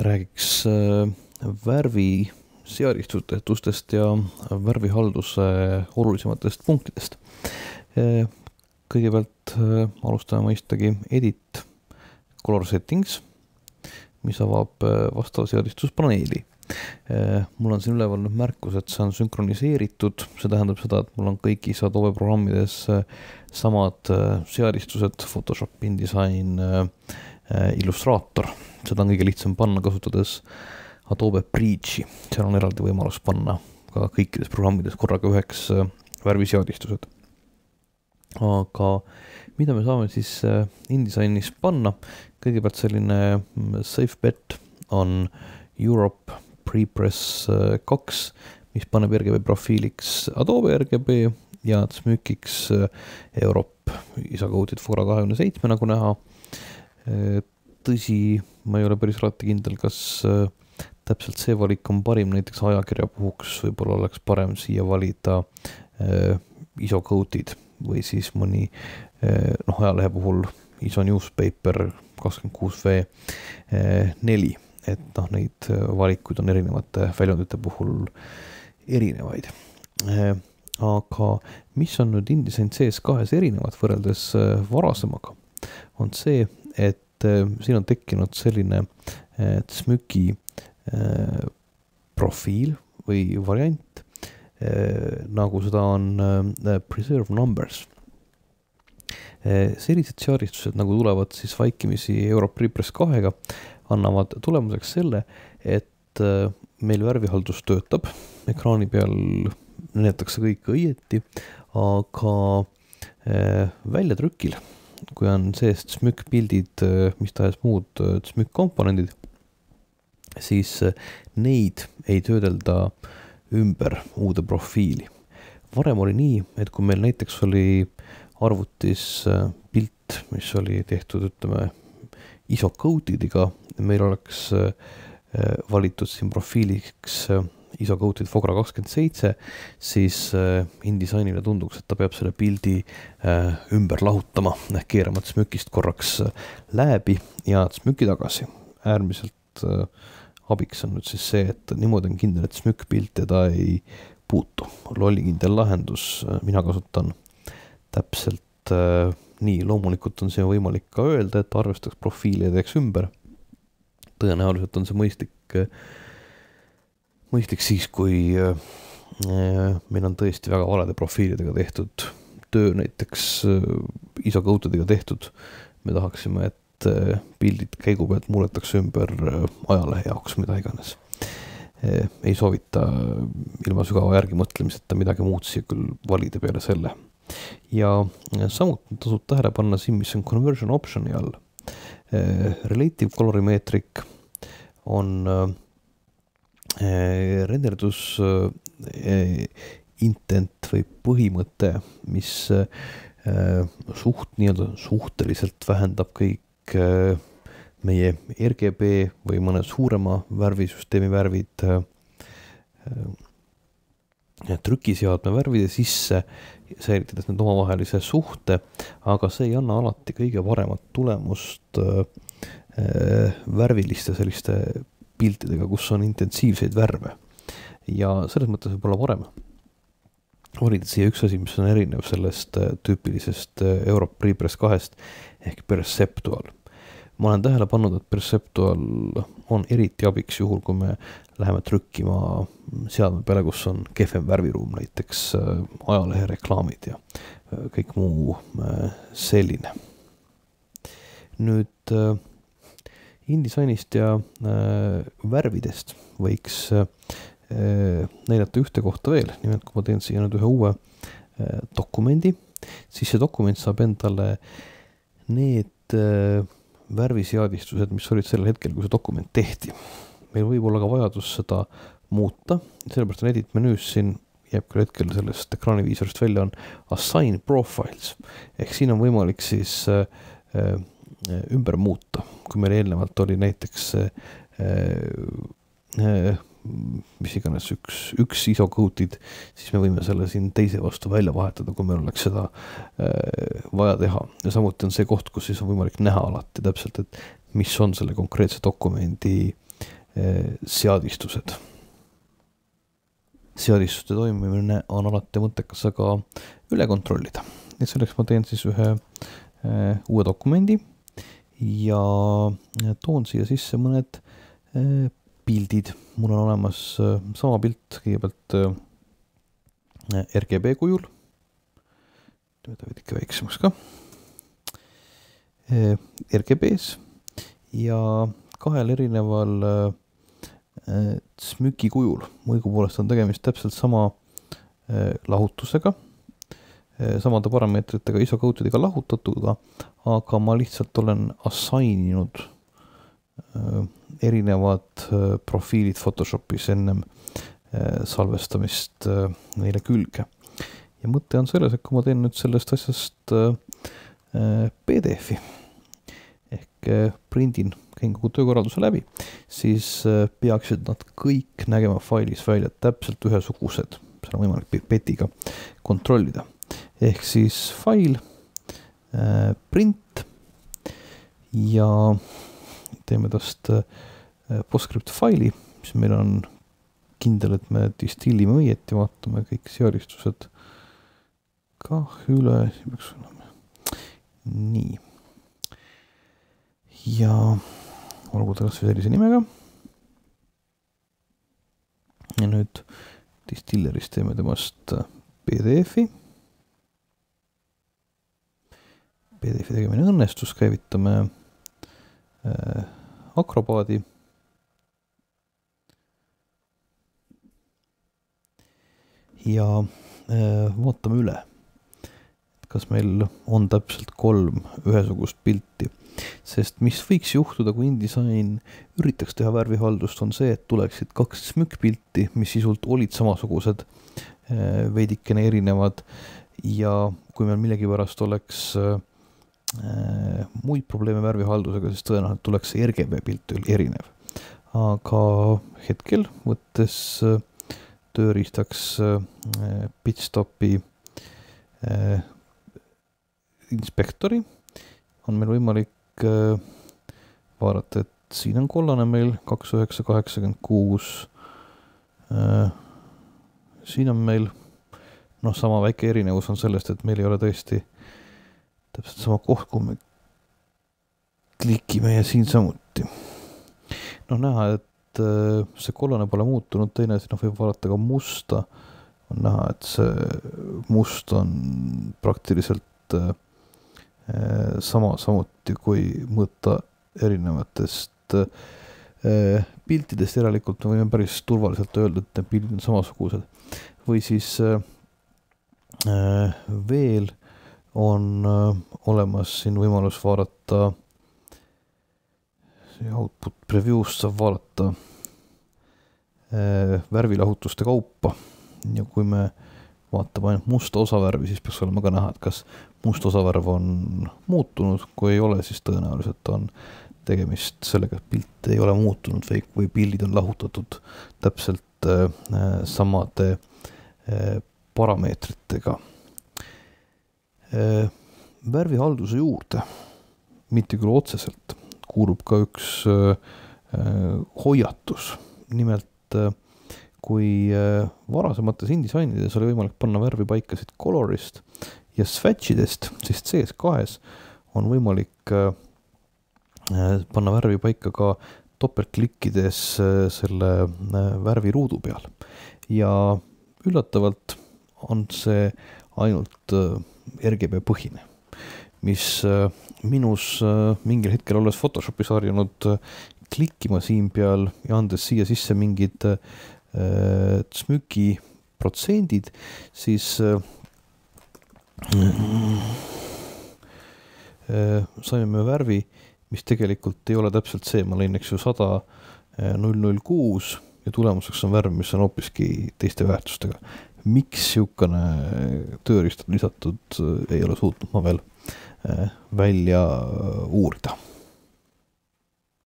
räägiks värvi seadistustest ja värvihalduse olulisematest punktidest. Kõigepealt alustame mõistagi Edit Color Settings, mis avab vastava seadistuspaneeli. Mul on siin üleval nüüd märkus, et see on sünkroniseeritud, see tähendab seda, et mul on kõigis Adobe programmides samad seadistused, Photoshop, InDesign, Illustrator. Seda on kõige lihtsam panna kasutades Adobe Bridge'i. Seal on eraldi võimalus panna ka kõikides programmides korraga üheks värviseadistused. Aga mida me saame siis InDesignis panna? Kõigepealt selline safe bet on Europe Prepress 2, mis paneb RGB profiiliks Adobe RGB ja smükiks Europe isakoodid Fora 27, nagu näha. Tõsi, ma ei ole päris alati kindel, kas täpselt see valik on parim, näiteks ajakirja puhuks võib-olla oleks parem siia valida isocode'id või siis mõni ajalehe puhul ISO Newspaper 26V4, et neid valikuid on erinevate väljundite puhul erinevaid. Aga mis on nüüd InDesign CS2 erinevad võrreldes varasemaga, on see, et siin on tekkinud selline smüki profiil või variant, nagu seda on Preserve Numbers. Sellised seadistused, nagu tulevad siis vaikimisi Europe Prepress 2-ga, annavad tulemuseks selle, et meil värvihaldus töötab, ekraani peal näidatakse kõik õieti, aga väljatrükil, kui on seest smükkpildid, mis tahes muud smükkkomponendid, siis neid ei töödelda ümber uude profiili. Varem oli nii, et kui meil näiteks oli arvutis pilt, mis oli tehtud, ütleme, isocode'idiga, meil oleks valitud siin profiiliks isocode'id Fogra 27, siis InDesignile tunduks, et ta peab selle pildi ümber lahutama, ehk keerama smükist korraks läbi ja smüki tagasi. Äärmiselt abiks on nüüd siis see, et niimoodi on kindel, et smükkpilt teda ei puutu. Lollikindel lahendus, mina kasutan täpselt nii. Loomulikult on see võimalik ka öelda, et arvestaks profiili ja teeks ümber. Tõenäoliselt on see mõistlik siis, kui meil on tõesti väga valede profiilidega tehtud töö, näiteks isocode'idega tehtud. Me tahaksime, et pildid käigu pealt muudetakse ümber ajalehe jaoks, mida iganes. Ei soovita ilma sügava järgi mõtlemiseta midagi muud siia küll valida peale selle. Ja samuti tasub tähele panna siin, mis on conversion optioni all. Relative colorimetric on renderdus intent või põhimõte, mis suhteliselt vähendab kõik meie RGB või mõne suurema värvisüsteemi värvid trükiseadme värvide sisse, säilitades need omavahelise suhte, aga see ei anna alati kõige paremat tulemust värviliste selliste piltidega, kus on intensiivseid värve. Ja selles mõttes võib olla parem valida siia üks asi, mis on erinev sellest tüüpilisest Europe Prepress 2-st ehk Perceptual. Ma olen tähele pannud, et Perceptual on eriti abiks juhul, kui me läheme trükkima seadme peale, kus on kehvem värviruum, näiteks ajalehe reklaamid ja kõik muu selline. Nüüd InDesignist ja värvidest võiks näidata ühte kohta veel. Nimelt, kui ma teen siia nüüd ühe uue dokumendi, siis see dokument saab endale need värviseadistused, mis olid sellel hetkel, kui see dokument tehti. Meil võib olla ka vajadus seda muuta, sellepärast on edit menüüs siin, jääb küll hetkel sellest ekraaniviisorist välja, on Assign Profiles, ehk siin on võimalik siis ümber muuta. Kui meil eelnevalt oli näiteks mis iganes üks isocode'id, siis me võime selle siin teise vastu välja vahetada, kui meil oleks seda vaja teha. Ja samuti on see koht, kus siis on võimalik näha alati täpselt, et mis on selle konkreetse dokumendi seadistused. Seadistuste toimimine on alati mõttekas aga üle kontrollida. Ja selleks ma teen siis ühe uue dokumendi ja toon siia sisse mõned pildid. Mul on olemas sama pilt kõigepealt RGB kujul. Ta võid ikka väiksemaks ka. RGB-s ja kahel erineval smüki kujul. Õigupoolest on tegemist täpselt sama lahutusega, samade parameetritega ISO-code'iga lahutatuga, aga ma lihtsalt olen assigninud erinevad profiilid Photoshopis ennem salvestamist neile külge. Ja mõte on selles, et kui ma teen nüüd sellest asjast PDF-i ehk prindin, käin kogu töökorralduse läbi, siis peaksid nad kõik nägema failis välja täpselt ühesugused. Seda on võimalik petiga kontrollida. Ehk siis fail, print ja teeme tast PostScript faili, mis meil on kindel, et me distillime õieti, vaatame kõik seadistused ka üle. Nii. Ja olgu ta sellise nimega. Ja nüüd distilleris teeme temast PDF-i. PDF-i tegemine õnnestus, käivitame Acrobaadi. Ja vaatame üle, kas meil on täpselt 3 ühesugust pilti. Sest mis võiks juhtuda, kui InDesign üritaks teha värvihaldust, on see, et tuleksid 2 smükkpilti, mis sisult olid samasugused, veidikene erinevad ja kui meil millegipärast oleks muid probleeme värvihaldusega, siis tõenäoliselt tuleks see RGB pilt erinev. Aga hetkel võttes tööriistaks Bitstopi inspektori on meil võimalik vaadata, et siin on kollane meil 2986. Siin on meil sama väike erinevus on sellest, et meil ei ole tõesti täpselt sama koht, kui me klikime ja siin samuti. Näha, et see kollane pole muutunud, teine siin võib vaadata ka musta. On näha, et see must on praktiliselt samuti kui mõõta erinevatest piltidest. Järelikult me võime päris turvaliselt öelda, et need pildid on samasugused. Või siis veel on olemas siin võimalus vaadata output preview'st saab vaadata värvilahutuste kaupa ja kui me vaatame ainult musta osavärvi, siis peaks olema ka näha, et kas must osavärv on muutunud, kui ei ole, siis tõenäoliselt on tegemist sellega, et pilt ei ole muutunud või pildid on lahutatud täpselt samade parameetritega. Värvihalduse juurde, mitte küll otseselt, kuulub ka üks hoiatus. Nimelt, kui varasemates InDesignides oli võimalik panna värvipaikasid colorist ja swatchidest, siis CS2 on võimalik panna värvi paika ka topeltklikkides selle värviruudu peal. Ja üllatavalt on see ainult RGB põhine, mis minus mingil hetkel olles Photoshopis harjunud klikkima siin peal ja andes siia sisse mingid smüki protsendid, siis saime me värvi, mis tegelikult ei ole täpselt see, ma lõin 100,006 ja tulemuseks on värv, mis on hoopiski teiste väärtustega. Miks siukene tööriistad lisatud ei ole suutnud ma veel välja uurida.